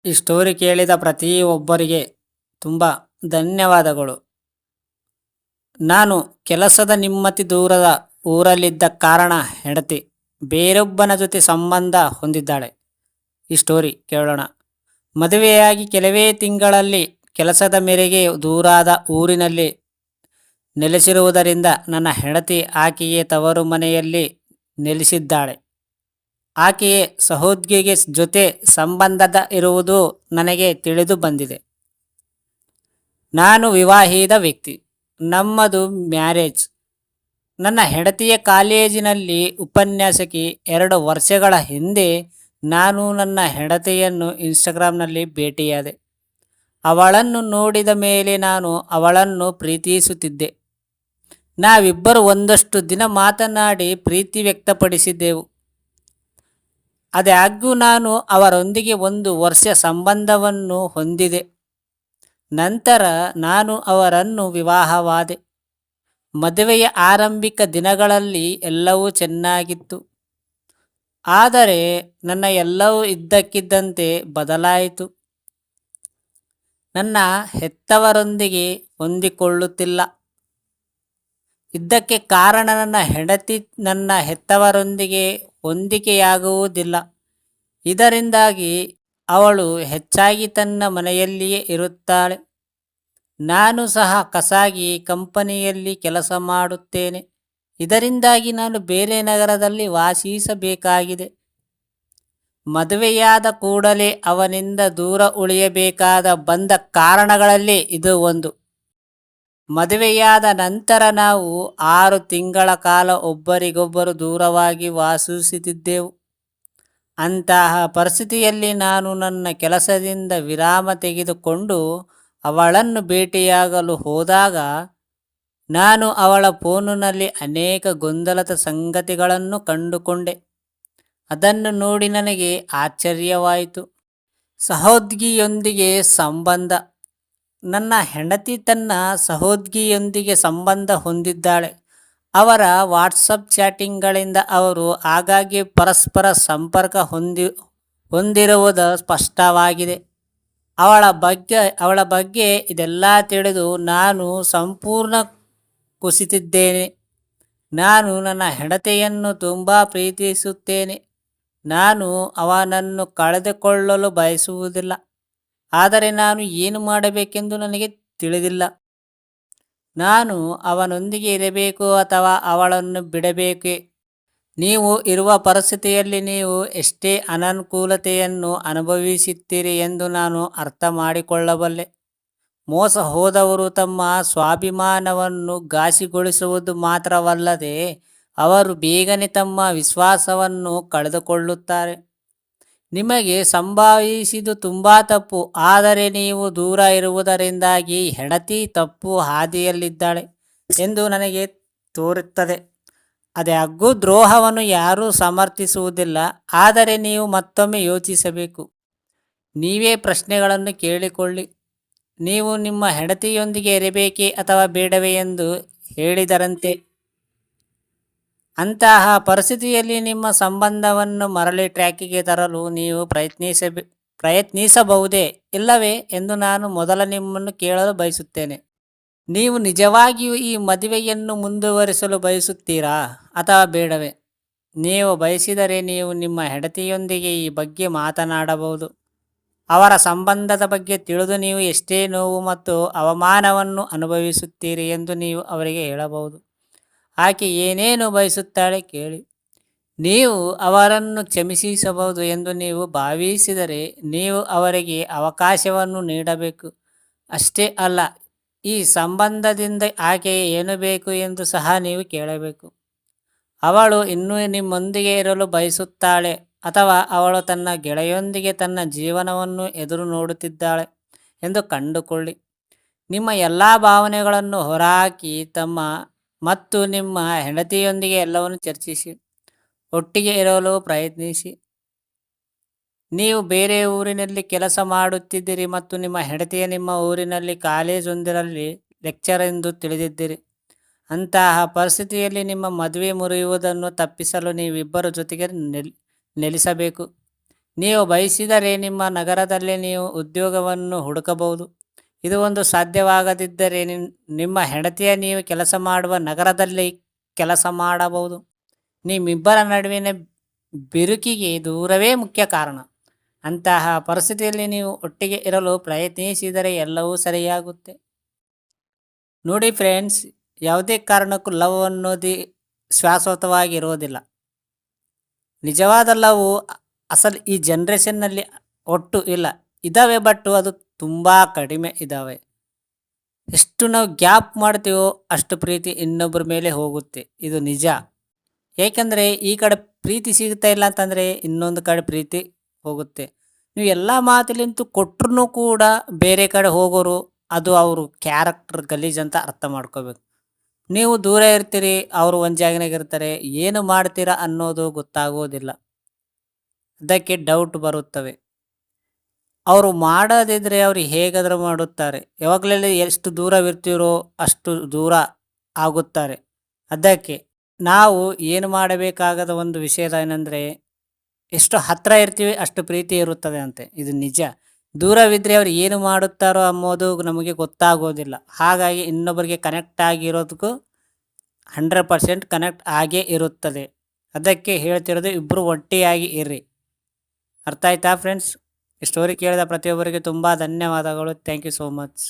ಈ ಸ್ಟೋರಿ ಕೇಳಿದ ಪ್ರತಿಯೊಬ್ಬರಿಗೆ ತುಂಬ ಧನ್ಯವಾದಗಳು. ನಾನು ಕೆಲಸದ ನಿಮ್ಮತಿ ದೂರದ ಊರಲ್ಲಿದ್ದ ಕಾರಣ ಹೆಂಡತಿ ಬೇರೊಬ್ಬನ ಜೊತೆ ಸಂಬಂಧ ಹೊಂದಿದ್ದಾಳೆ. ಈ ಸ್ಟೋರಿ ಕೇಳೋಣ. ಮದುವೆಯಾಗಿ ಕೆಲವೇ ತಿಂಗಳಲ್ಲಿ ಕೆಲಸದ ಮೇರೆಗೆ ದೂರಾದ ಊರಿನಲ್ಲಿ ನೆಲೆಸಿರುವುದರಿಂದ ನನ್ನ ಹೆಂಡತಿ ಆಕೆಯ ತವರು ಮನೆಯಲ್ಲಿ ನೆಲೆಸಿದ್ದಾಳೆ. ಆಕೆಯೇ ಸಹೋದ್ಯೋಗಿ ಜೊತೆ ಸಂಬಂಧದ ಇರುವುದು ನನಗೆ ತಿಳಿದು ಬಂದಿದೆ. ನಾನು ವಿವಾಹಿತ ವ್ಯಕ್ತಿ. ನಮ್ಮದು ಮ್ಯಾರೇಜ್. ನನ್ನ ಹೆಂಡತಿಯ ಕಾಲೇಜಿನಲ್ಲಿ ಉಪನ್ಯಾಸಕಿ. 2 ವರ್ಷಗಳ ಹಿಂದೆ ನಾನು ನನ್ನ ಹೆಂಡತಿಯನ್ನು ಇನ್ಸ್ಟಾಗ್ರಾಮ್ನಲ್ಲಿ ಭೇಟಿಯಾದೆ. ಅವಳನ್ನು ನೋಡಿದ ಮೇಲೆ ನಾನು ಅವಳನ್ನು ಪ್ರೀತಿಸುತ್ತಿದ್ದೆ. ನಾವಿಬ್ಬರು ಒಂದಷ್ಟು ದಿನ ಮಾತನಾಡಿ ಪ್ರೀತಿ ವ್ಯಕ್ತಪಡಿಸಿದ್ದೆವು. ಆದಾಗ್ಯೂ ನಾನು ಅವರೊಂದಿಗೆ 1 ವರ್ಷ ಸಂಬಂಧವನ್ನು ಹೊಂದಿದೆ. ನಂತರ ನಾನು ಅವರನ್ನು ವಿವಾಹವಾದೆ. ಮದುವೆಯ ಆರಂಭಿಕ ದಿನಗಳಲ್ಲಿ ಎಲ್ಲವೂ ಚೆನ್ನಾಗಿತ್ತು. ಆದರೆ ನನ್ನ ಎಲ್ಲವೂ ಇದ್ದಕ್ಕಿದ್ದಂತೆ ಬದಲಾಯಿತು. ನನ್ನ ಹೆತ್ತವರೊಂದಿಗೆ ಹೊಂದಿಕೊಳ್ಳುತ್ತಿಲ್ಲ. ಇದಕ್ಕೆ ಕಾರಣ ನನ್ನ ಹೆಂಡತಿ ನನ್ನ ಹೆತ್ತವರೊಂದಿಗೆ ಹೊಂದಿಕೆಯಾಗುವುದಿಲ್ಲ. ಇದರಿಂದಾಗಿ ಅವಳು ಹೆಚ್ಚಾಗಿ ತನ್ನ ಮನೆಯಲ್ಲಿಯೇ ಇರುತ್ತಾಳೆ. ನಾನು ಸಹ ಖಾಸಗಿ ಕಂಪನಿಯಲ್ಲಿ ಕೆಲಸ ಮಾಡುತ್ತೇನೆ. ಇದರಿಂದಾಗಿ ನಾನು ಬೇರೆ ನಗರದಲ್ಲಿ ವಾಸಿಸಬೇಕಾಗಿದೆ. ಮದುವೆಯಾದ ಕೂಡಲೇ ಅವನಿಂದ ದೂರ ಉಳಿಯಬೇಕಾದ ಬಂದ ಕಾರಣಗಳಲ್ಲಿ ಇದು ಒಂದು. ಮದುವೆಯಾದ ನಂತರ ನಾವು 6 ತಿಂಗಳ ಕಾಲ ಒಬ್ಬರಿಗೊಬ್ಬರು ದೂರವಾಗಿ ವಾಸಿಸುತ್ತಿದ್ದೆವು. ಅಂತಹ ಪರಿಸ್ಥಿತಿಯಲ್ಲಿ ನಾನು ನನ್ನ ಕೆಲಸದಿಂದ ವಿರಾಮ ತೆಗೆದುಕೊಂಡು ಅವಳನ್ನು ಭೇಟಿಯಾಗಲು ಹೋದಾಗ ನಾನು ಅವಳ ಫೋನಿನಲ್ಲಿ ಅನೇಕ ಗೊಂದಲದ ಸಂಗತಿಗಳನ್ನು ಕಂಡುಕೊಂಡೆ. ಅದನ್ನು ನೋಡಿ ನನಗೆ ಆಶ್ಚರ್ಯವಾಯಿತು. ಸಹೋದ್ಯೋಗಿಯೊಂದಿಗೆ ಸಂಬಂಧ. ನನ್ನ ಹೆಂಡತಿ ತನ್ನ ಸಹೋದ್ಯೋಗಿಯೊಂದಿಗೆ ಸಂಬಂಧ ಹೊಂದಿದ್ದಾಳೆ. ಅವರ ವಾಟ್ಸಪ್ ಚಾಟಿಂಗ್ಗಳಿಂದ ಅವರು ಆಗಾಗ್ಗೆ ಪರಸ್ಪರ ಸಂಪರ್ಕ ಹೊಂದಿರುವುದು ಸ್ಪಷ್ಟವಾಗಿದೆ. ಅವಳ ಬಗ್ಗೆ ಇದೆಲ್ಲ ತಿಳಿದು ನಾನು ಸಂಪೂರ್ಣ ಕುಸಿತಿದ್ದೇನೆ. ನಾನು ನನ್ನ ಹೆಂಡತಿಯನ್ನು ತುಂಬ ಪ್ರೀತಿಸುತ್ತೇನೆ. ನಾನು ಅವನನ್ನು ಕಳೆದುಕೊಳ್ಳಲು ಬಯಸುವುದಿಲ್ಲ. ಆದರೆ ನಾನು ಏನು ಮಾಡಬೇಕೆಂದು ನನಗೆ ತಿಳಿದಿಲ್ಲ. ನಾನು ಅವನೊಂದಿಗೆ ಇರಬೇಕು ಅಥವಾ ಅವಳನ್ನು ಬಿಡಬೇಕೇ? ನೀವು ಇರುವ ಪರಿಸ್ಥಿತಿಯಲ್ಲಿ ನೀವು ಎಷ್ಟೇ ಅನನುಕೂಲತೆಯನ್ನು ಅನುಭವಿಸುತ್ತೀರಿ ಎಂದು ನಾನು ಅರ್ಥ ಮಾಡಿಕೊಳ್ಳಬಲ್ಲೆ. ಮೋಸ ಹೋದವರು ತಮ್ಮ ಸ್ವಾಭಿಮಾನವನ್ನು ಘಾಸಿಗೊಳಿಸುವುದು ಮಾತ್ರವಲ್ಲದೆ ಅವರು ಬೇಗನೆ ತಮ್ಮ ವಿಶ್ವಾಸವನ್ನು ಕಳೆದುಕೊಳ್ಳುತ್ತಾರೆ. ನಿಮಗೆ ಸಂಭವಿಸಿದ್ದು ತುಂಬ ತಪ್ಪು. ಆದರೆ ನೀವು ದೂರ ಇರುವುದರಿಂದಾಗಿ ಹೆಂಡತಿ ತಪ್ಪು ಹಾದಿಯಲ್ಲಿದ್ದಾಳೆ ಎಂದು ನನಗೆ ತೋರುತ್ತದೆ. ಆದಾಗ್ಯೂ ದ್ರೋಹವನ್ನು ಯಾರೂ ಸಮರ್ಥಿಸುವುದಿಲ್ಲ. ಆದರೆ ನೀವು ಮತ್ತೊಮ್ಮೆ ಯೋಚಿಸಬೇಕು. ನೀವೇ ಪ್ರಶ್ನೆಗಳನ್ನು ಕೇಳಿಕೊಳ್ಳಿ. ನೀವು ನಿಮ್ಮ ಹೆಂಡತಿಯೊಂದಿಗೆ ಇರಬೇಕೇ ಅಥವಾ ಬೇಡವೇ ಎಂದು ಹೇಳಿದರಂತೆ. ಅಂತಹ ಪರಿಸ್ಥಿತಿಯಲ್ಲಿ ನಿಮ್ಮ ಸಂಬಂಧವನ್ನು ಮರಳಿ ಟ್ರ್ಯಾಕಿಗೆ ತರಲು ನೀವು ಪ್ರಯತ್ನಿಸಬಹುದೇ ಇಲ್ಲವೇ ಎಂದು ನಾನು ಮೊದಲು ನಿಮ್ಮನ್ನು ಕೇಳಲು ಬಯಸುತ್ತೇನೆ. ನೀವು ನಿಜವಾಗಿಯೂ ಈ ಮದುವೆಯನ್ನು ಮುಂದುವರಿಸಲು ಬಯಸುತ್ತೀರಾ ಅಥವಾ ಬೇಡವೇ? ನೀವು ಬಯಸಿದರೆ ನೀವು ನಿಮ್ಮ ಹೆಂಡತಿಯೊಂದಿಗೆ ಈ ಬಗ್ಗೆ ಮಾತನಾಡಬಹುದು. ಅವರ ಸಂಬಂಧದ ಬಗ್ಗೆ ತಿಳಿದು ನೀವು ಎಷ್ಟೇ ನೋವು ಮತ್ತು ಅವಮಾನವನ್ನು ಅನುಭವಿಸುತ್ತೀರಿ ಎಂದು ನೀವು ಅವರಿಗೆ ಹೇಳಬಹುದು. ಆಕೆ ಏನೇನು ಬಯಸುತ್ತಾಳೆ ಕೇಳಿ. ನೀವು ಅವರನ್ನು ಕ್ಷಮಿಸಬಹುದು ಎಂದು ನೀವು ಭಾವಿಸಿದರೆ ನೀವು ಅವರಿಗೆ ಅವಕಾಶವನ್ನು ನೀಡಬೇಕು. ಅಷ್ಟೇ ಅಲ್ಲ, ಈ ಸಂಬಂಧದಿಂದ ಆಕೆಗೆ ಏನು ಬೇಕು ಎಂದು ಸಹ ನೀವು ಕೇಳಬೇಕು. ಅವಳು ಇನ್ನೂ ನಿಮ್ಮೊಂದಿಗೆ ಇರಲು ಬಯಸುತ್ತಾಳೆ ಅಥವಾ ಅವಳು ತನ್ನ ಗೆಳೆಯೊಂದಿಗೆ ತನ್ನ ಜೀವನವನ್ನು ಎದುರು ನೋಡುತ್ತಿದ್ದಾಳೆ ಎಂದು ಕಂಡುಕೊಳ್ಳಿ. ನಿಮ್ಮ ಎಲ್ಲ ಭಾವನೆಗಳನ್ನು ಹೊರಹಾಕಿ ಮತ್ತು ನಿಮ್ಮ ಹೆಂಡತಿಯೊಂದಿಗೆ ಎಲ್ಲವನ್ನು ಚರ್ಚಿಸಿ ಒಟ್ಟಿಗೆ ಇರಲು ಪ್ರಯತ್ನಿಸಿ. ನೀವು ಬೇರೆ ಊರಿನಲ್ಲಿ ಕೆಲಸ ಮಾಡುತ್ತಿದ್ದೀರಿ ಮತ್ತು ನಿಮ್ಮ ಹೆಂಡತಿಯ ನಿಮ್ಮ ಊರಿನಲ್ಲಿ ಕಾಲೇಜೊಂದರಲ್ಲಿ ಲೆಕ್ಚರ್ ಎಂದು ತಿಳಿದಿದ್ದೀರಿ. ಅಂತಹ ಪರಿಸ್ಥಿತಿಯಲ್ಲಿ ನಿಮ್ಮ ಮದುವೆ ಮುರಿಯುವುದನ್ನು ತಪ್ಪಿಸಲು ನೀವಿಬ್ಬರ ಜೊತೆಗೆ ನೆಲೆಸಬೇಕು. ನೀವು ಬಯಸಿದರೆ ನಿಮ್ಮ ನಗರದಲ್ಲೇ ನೀವು ಉದ್ಯೋಗವನ್ನು ಹುಡುಕಬಹುದು. ಇದು ಒಂದು ಸಾಧ್ಯವಾಗದಿದ್ದರೆ ನಿಮ್ಮ ಹೆಂಡತಿಯ ನೀವು ಕೆಲಸ ಮಾಡುವ ನಗರದಲ್ಲಿ ಕೆಲಸ ಮಾಡಬಹುದು. ನಿಮ್ಮಿಬ್ಬರ ನಡುವಿನ ಬಿರುಕಿಗೆ ದೂರವೇ ಮುಖ್ಯ ಕಾರಣ. ಅಂತಹ ಪರಿಸ್ಥಿತಿಯಲ್ಲಿ ನೀವು ಒಟ್ಟಿಗೆ ಇರಲು ಪ್ರಯತ್ನಿಸಿದರೆ ಎಲ್ಲವೂ ಸರಿಯಾಗುತ್ತೆ. ನೋಡಿ ಫ್ರೆಂಡ್ಸ್, ಯಾವುದೇ ಕಾರಣಕ್ಕೂ ಲವ್ ಅನ್ನೋದು ಶಾಶ್ವತವಾಗಿರೋದಿಲ್ಲ. ನಿಜವಾದ ಲವ್ ಅಸಲು ಈ ಜನ್ರೇಷನ್ನಲ್ಲಿ ಒಟ್ಟು ಇಲ್ಲ. ಇದ್ದಾವೆ, ಬಟ್ ಅದು ತುಂಬ ಕಡಿಮೆ ಇದ್ದಾವೆ. ಎಷ್ಟು ನಾವು ಗ್ಯಾಪ್ ಮಾಡ್ತೀವೋ ಅಷ್ಟು ಪ್ರೀತಿ ಇನ್ನೊಬ್ಬರ ಮೇಲೆ ಹೋಗುತ್ತೆ, ಇದು ನಿಜ. ಏಕೆಂದರೆ ಈ ಕಡೆ ಪ್ರೀತಿ ಸಿಗ್ತಾ ಇಲ್ಲ ಅಂತಂದರೆ ಇನ್ನೊಂದು ಕಡೆ ಪ್ರೀತಿ ಹೋಗುತ್ತೆ. ನೀವು ಎಲ್ಲ ಮಾತಿಲಿಂತೂ ಕೊಟ್ಟರು ಕೂಡ ಬೇರೆ ಕಡೆ ಹೋಗೋರು, ಅದು ಅವರು ಕ್ಯಾರೆಕ್ಟರ್ ಗಲೀಜ್ ಅಂತ ಅರ್ಥ ಮಾಡ್ಕೋಬೇಕು. ನೀವು ದೂರ ಇರ್ತೀರಿ, ಅವರು ಒಂದು ಜಾಗನಾಗ ಇರ್ತಾರೆ, ಏನು ಮಾಡ್ತೀರಾ ಅನ್ನೋದು ಗೊತ್ತಾಗೋದಿಲ್ಲ. ಅದಕ್ಕೆ ಡೌಟ್ ಬರುತ್ತವೆ. ಅವರು ಮಾಡೋದಿದ್ರೆ ಅವ್ರು ಹೇಗಾದರೂ ಮಾಡುತ್ತಾರೆ. ಯಾವಾಗಲೇ ಎಷ್ಟು ದೂರವಿರ್ತೀರೋ ಅಷ್ಟು ದೂರ ಆಗುತ್ತಾರೆ. ಅದಕ್ಕೆ ನಾವು ಏನು ಮಾಡಬೇಕಾಗದ ಒಂದು ವಿಷಯ ಏನಂದರೆ, ಎಷ್ಟು ಹತ್ತಿರ ಇರ್ತೀವಿ ಅಷ್ಟು ಪ್ರೀತಿ ಇರುತ್ತದೆ ಅಂತೆ, ಇದು ನಿಜ. ದೂರವಿದ್ದರೆ ಅವ್ರು ಏನು ಮಾಡುತ್ತಾರೋ ಅಂಬೋದು ನಮಗೆ ಗೊತ್ತಾಗೋದಿಲ್ಲ. ಹಾಗಾಗಿ ಇನ್ನೊಬ್ಬರಿಗೆ ಕನೆಕ್ಟ್ ಆಗಿರೋದಕ್ಕೂ 100% ಕನೆಕ್ಟ್ ಆಗೇ ಇರುತ್ತದೆ. ಅದಕ್ಕೆ ಹೇಳ್ತಿರೋದು, ಇಬ್ಬರು ಒಟ್ಟಿಯಾಗಿ ಇರ್ರಿ. ಅರ್ಥ ಆಯ್ತಾ ಫ್ರೆಂಡ್ಸ್? ಈ ಸ್ಟೋರಿ ಕೇಳಿದ ಪ್ರತಿಯೊಬ್ಬರಿಗೆ ತುಂಬ ಧನ್ಯವಾದಗಳು. Thank you so much.